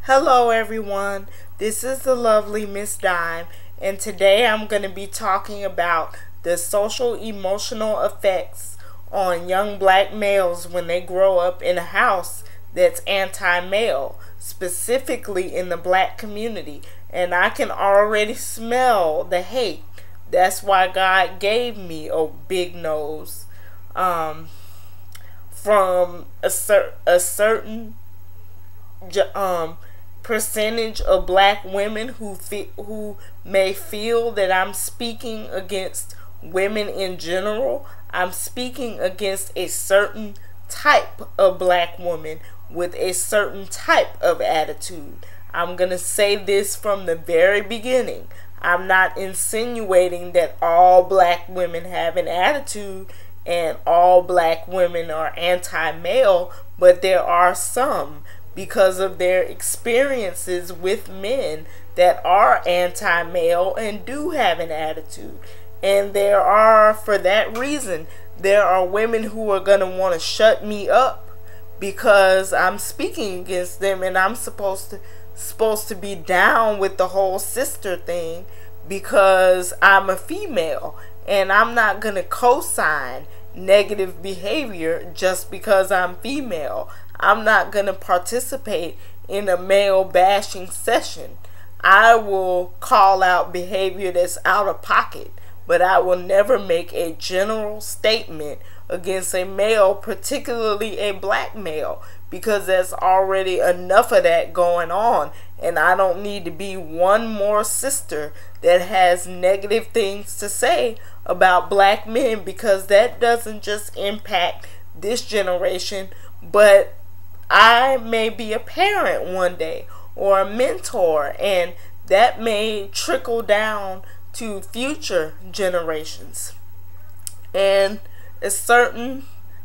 Hello everyone, this is the lovely Miss Dime, and today I'm going to be talking about the social emotional effects on young black males when they grow up in a house that's anti-male, specifically in the black community. And I can already smell the hate. That's why God gave me a big nose from a certain percentage of black women who may feel that I'm speaking against women in general. I'm speaking against a certain type of black woman with a certain type of attitude. I'm going to say this from the very beginning. I'm not insinuating that all black women have an attitude and all black women are anti-male, but there are some, because of their experiences with men, that are anti-male and do have an attitude. And there are, for that reason, there are women who are going to want to shut me up because I'm speaking against them, and I'm supposed to be down with the whole sister thing because I'm a female, and I'm not going to co-sign negative behavior just because I'm female. I'm not going to participate in a male bashing session. I will call out behavior that's out of pocket, but I will never make a general statement against a male, particularly a black male, because there's already enough of that going on, and I don't need to be one more sister that has negative things to say about black men, because that doesn't just impact this generation, but I may be a parent one day or a mentor, and that may trickle down to future generations. And a certain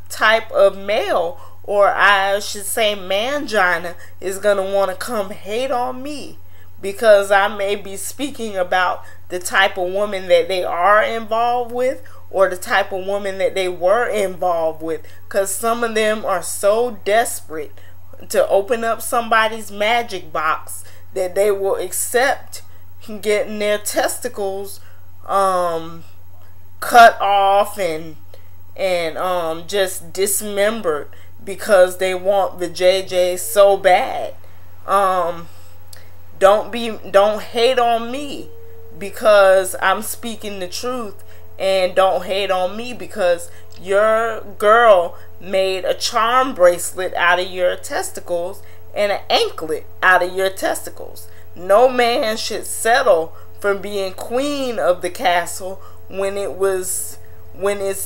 type of male, or I should say mangina, is going to want to come hate on me because I may be speaking about the type of woman that they are involved with, or the type of woman that they were involved with, because some of them are so desperate to open up somebody's magic box that they will accept getting their testicles cut off and just dismembered because they want the JJ so bad. Don't hate on me because I'm speaking the truth, and don't hate on me because your girl made a charm bracelet out of your testicles and an anklet out of your testicles. No man should settle for being queen of the castle when it's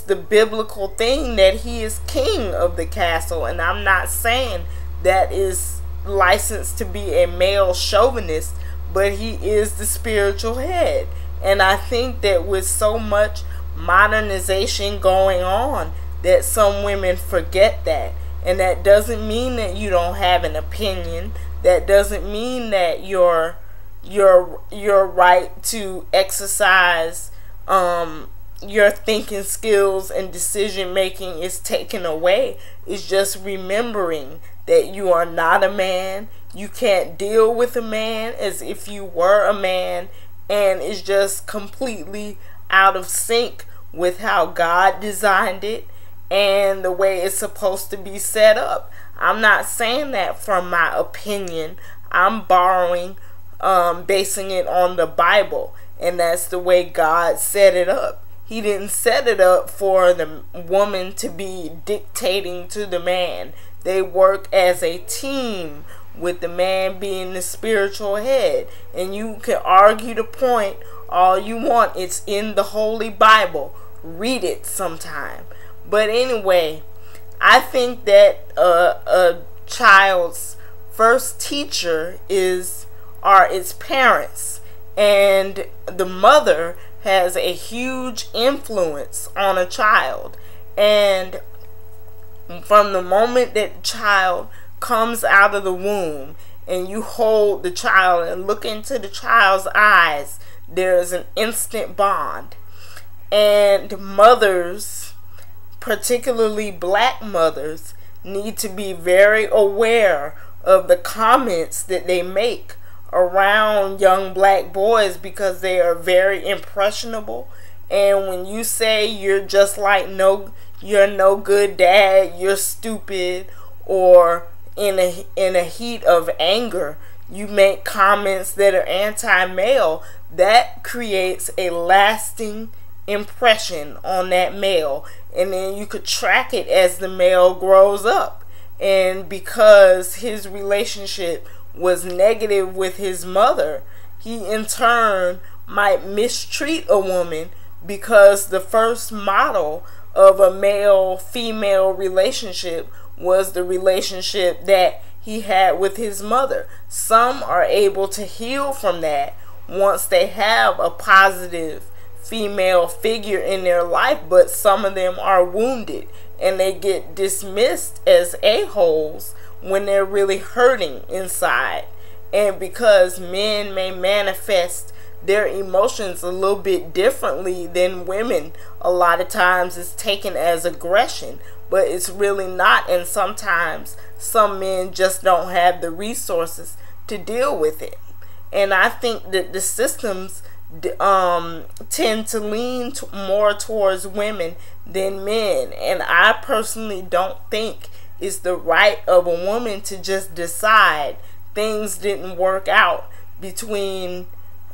the biblical thing that he is king of the castle. And I'm not saying that is licensed to be a male chauvinist, but he is the spiritual head. And I think that with so much modernization going on, that some women forget that. And that doesn't mean that you don't have an opinion. That doesn't mean that your right to exercise your thinking skills and decision making is taken away. It's just remembering that you are not a man. You can't deal with a man as if you were a man, and it's just completely out of sync with how God designed it and the way it's supposed to be set up. I'm not saying that from my opinion. I'm borrowing, basing it on the Bible, and that's the way God set it up. He didn't set it up for the woman to be dictating to the man. They work as a team, with the man being the spiritual head. And you can argue the point all you want. It's in the Holy Bible. Read it sometime. But anyway, I think that a child's first teacher are its parents, and the mother has a huge influence on a child. And from the moment that the child comes out of the womb and you hold the child and look into the child's eyes, there is an instant bond. And mothers, particularly black mothers, need to be very aware of the comments that they make around young black boys, because they are very impressionable. And when you say you're just like you're no good dad, you're stupid, or in a heat of anger you make comments that are anti-male, that creates a lasting impression on that male. And then you could track it as the male grows up. And because his relationship was negative with his mother, he in turn might mistreat a woman, because the first model of a male-female relationship was the relationship that he had with his mother. Some are able to heal from that once they have a positive female figure in their life, but some of them are wounded and they get dismissed as a-holes when they're really hurting inside. And because men may manifest their emotions a little bit differently than women, a lot of times it's taken as aggression, but it's really not. And sometimes some men just don't have the resources to deal with it. And I think that the systems tend to lean more towards women than men. And I personally don't think it's the right of a woman to just decide things didn't work out between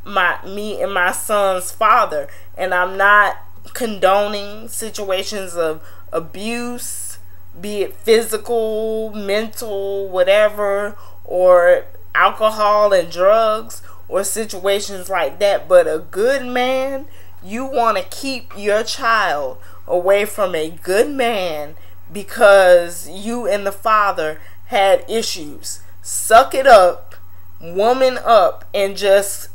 me and my son's father. And I'm not condoning situations of abuse, be it physical, mental, whatever, or alcohol and drugs, or situations like that. But a good man, you want to keep your child away from a good man because you and the father had issues. Suck it up, woman up, and just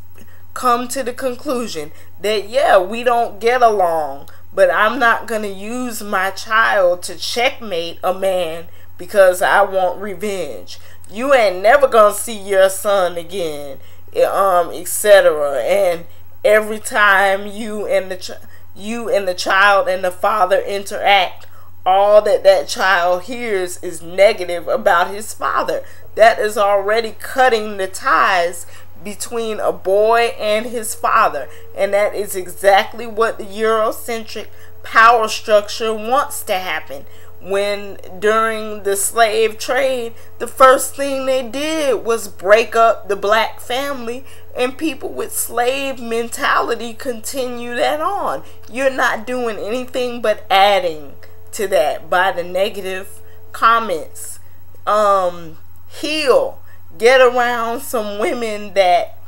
come to the conclusion that, yeah, we don't get along, but I'm not going to use my child to checkmate a man because I want revenge. You ain't never going to see your son again, etc. And every time you and the child and the father interact, all that child hears is negative about his father. That is already cutting the ties between a boy and his father. And that is exactly what the Eurocentric power structure wants to happen. When during the slave trade, the first thing they did was break up the black family, and people with slave mentality continue that on. You're not doing anything but adding to that by the negative comments. Heal. Get around some women that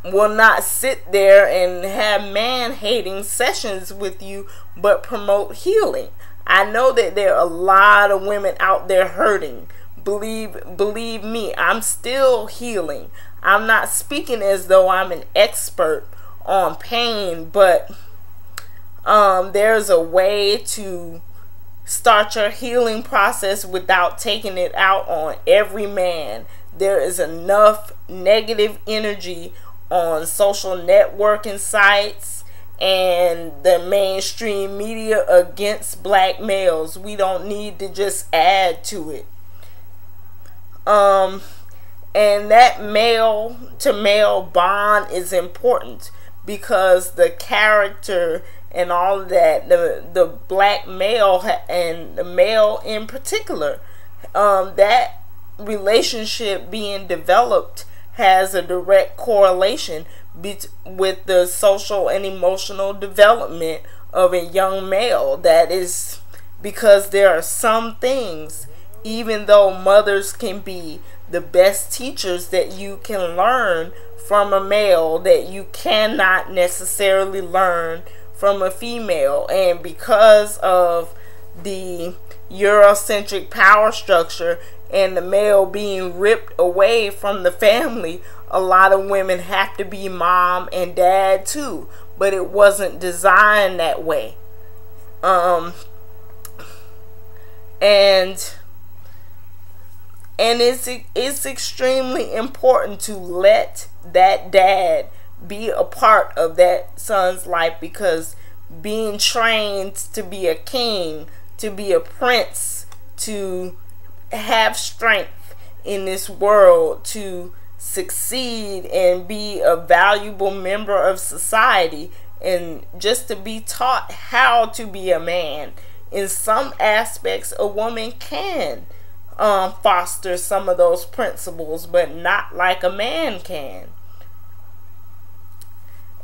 will not sit there and have man-hating sessions with you, but promote healing. I know that there are a lot of women out there hurting. Believe me, I'm still healing. I'm not speaking as though I'm an expert on pain, but there's a way to start your healing process without taking it out on every man. There is enough negative energy on social networking sites and the mainstream media against black males. We don't need to just add to it. And that male to male bond is important, because the character and all of that, the black male and the male in particular, that relationship being developed has a direct correlation with the social and emotional development of a young male. That is because there are some things, even though mothers can be the best teachers, that you can learn from a male that you cannot necessarily learn from a female. And because of the Eurocentric power structure and the male being ripped away from the family, a lot of women have to be mom and dad too, but it wasn't designed that way. And it's extremely important to let that dad be a part of that son's life, because being trained to be a king, to be a prince, to have strength, in this world to succeed and be a valuable member of society, and just to be taught how to be a man. In some aspects, a woman can foster some of those principles, but not like a man can.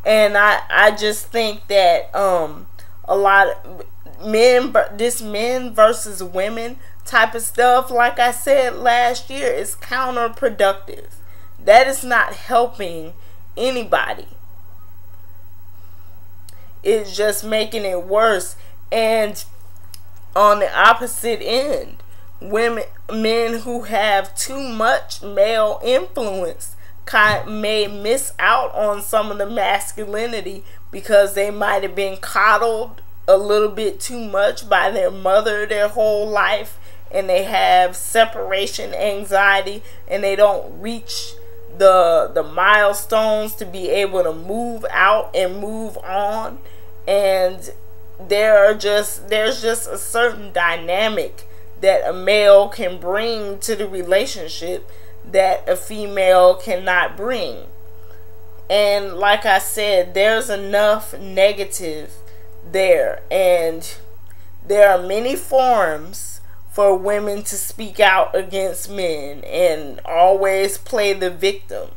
And I just think that a lot of men versus women type of stuff, like I said last year, is counterproductive. That is not helping anybody. It's just making it worse. And on the opposite end, men who have too much male influence may miss out on some of the masculinity because they might have been coddled a little bit too much by their mother their whole life, and they have separation anxiety, and they don't reach the milestones to be able to move out and move on. And there's just a certain dynamic that a male can bring to the relationship that a female cannot bring. And like I said, there's enough negative there, and there are many forums for women to speak out against men and always play the victim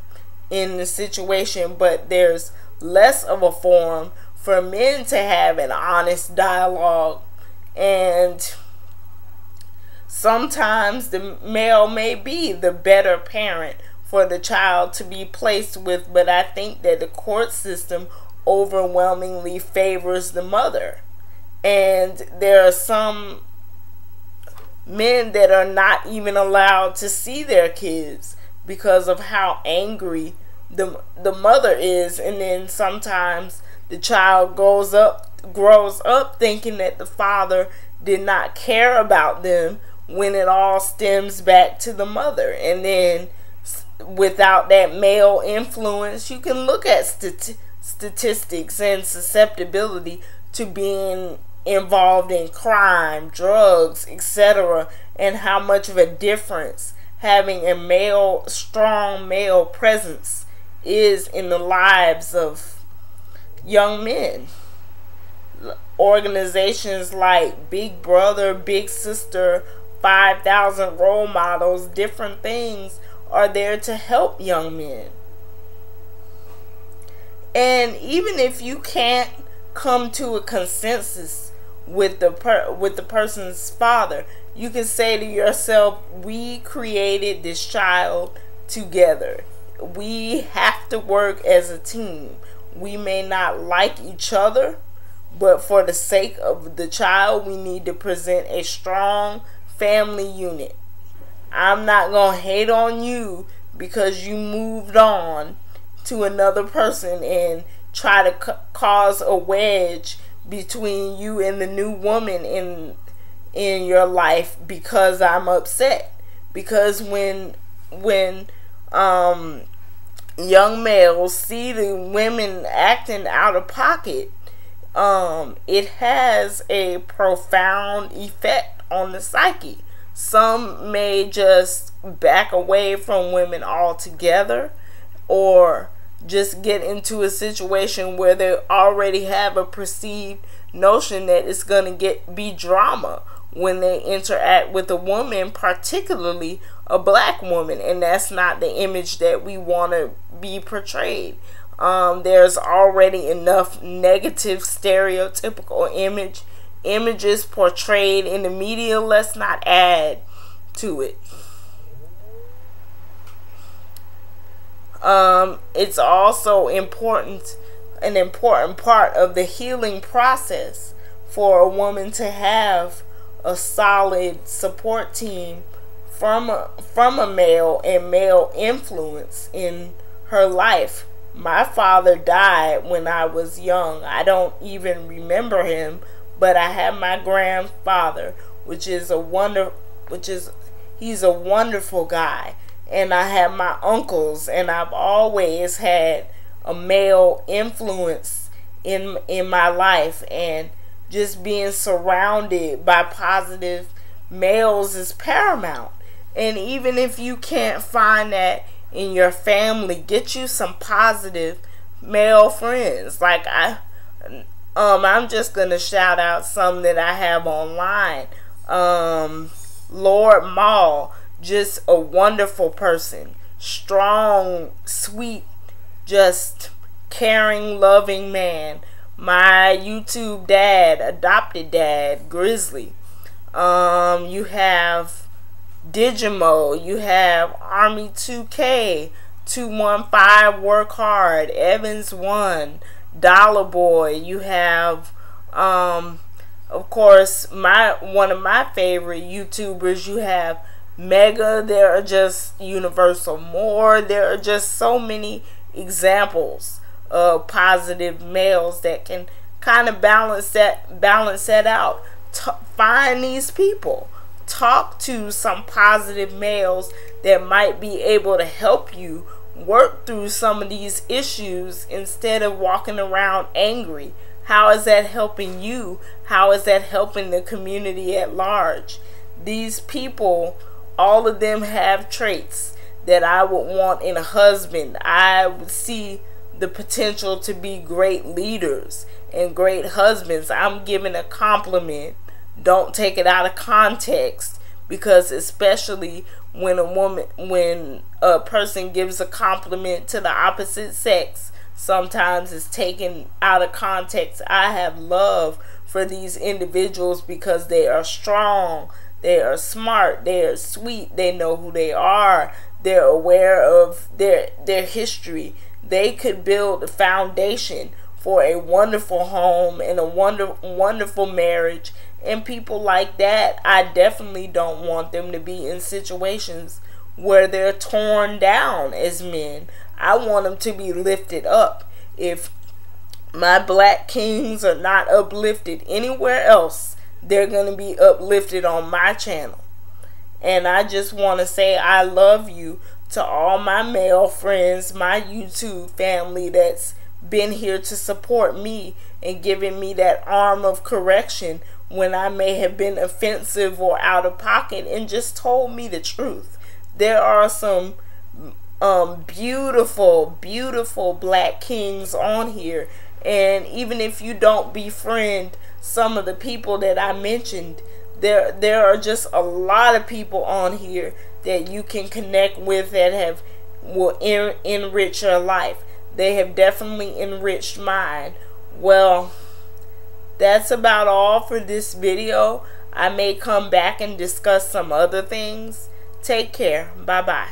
in the situation, but there's less of a forum for men to have an honest dialogue. And sometimes the male may be the better parent for the child to be placed with, but I think that the court system overwhelmingly favors the mother. And there are some men that are not even allowed to see their kids because of how angry the mother is. And then sometimes the child grows up thinking that the father did not care about them, when it all stems back to the mother. And then without that male influence, you can look at statistics and susceptibility to being involved in crime, drugs, etc., and how much of a difference having a strong male presence is in the lives of young men. Organizations like Big Brother, Big Sister, 5,000 role models, different things are there to help young men. And even if you can't come to a consensus with the person's father, you can say to yourself, we created this child together. We have to work as a team. We may not like each other, but for the sake of the child, we need to present a strong family unit. I'm not going to hate on you because you moved on to another person and try to cause a wedge between you and the new woman in your life because I'm upset. Because when young males see the women acting out of pocket, it has a profound effect on the psyche. Some may just back away from women altogether, or just get into a situation where they already have a perceived notion that it's going to be drama when they interact with a woman, particularly a black woman, and that's not the image that we want to be portrayed. There's already enough negative stereotypical images portrayed in the media. Let's not add to it. It's also an important part of the healing process for a woman to have a solid support team from a male and male influence in her life. My father died when I was young. I don't even remember him, but I have my grandfather, he's a wonderful guy. And I have my uncles, and I've always had a male influence in my life, and just being surrounded by positive males is paramount. And even if you can't find that in your family, get you some positive male friends. Like I'm just gonna shout out some that I have online. Lord Maul, just a wonderful person, strong, sweet, just caring, loving man. My YouTube dad, adopted dad, Grizzly. You have Digimo, you have Army 2K, 215 Work Hard, Evans 1, Dollar Boy. You have of course one of my favorite YouTubers. You have Mega. There are just Universal More. There are just so many examples of positive males that can kind of balance that out. Find these people. Talk to some positive males that might be able to help you work through some of these issues instead of walking around angry. How is that helping you? How is that helping the community at large? These people, all of them have traits that I would want in a husband. I would see the potential to be great leaders and great husbands. I'm giving a compliment. Don't take it out of context, because especially when a person gives a compliment to the opposite sex, sometimes it's taken out of context. I have love for these individuals because they are strong, they are smart, they are sweet, they know who they are, they're aware of their history. They could build a foundation for a wonderful home and a wonderful marriage. And people like that, I definitely don't want them to be in situations where they're torn down as men. I want them to be lifted up. If my black kings are not uplifted anywhere else, they're going to be uplifted on my channel. And I just want to say I love you to all my male friends, my YouTube family that's been here to support me and giving me that arm of correction when I may have been offensive or out of pocket, and just told me the truth. There are some beautiful black kings on here, and even if you don't befriend some of the people that I mentioned, there are just a lot of people on here that you can connect with that will enrich your life. They have definitely enriched mine. Well, that's about all for this video. I may come back and discuss some other things. Take care. Bye-bye.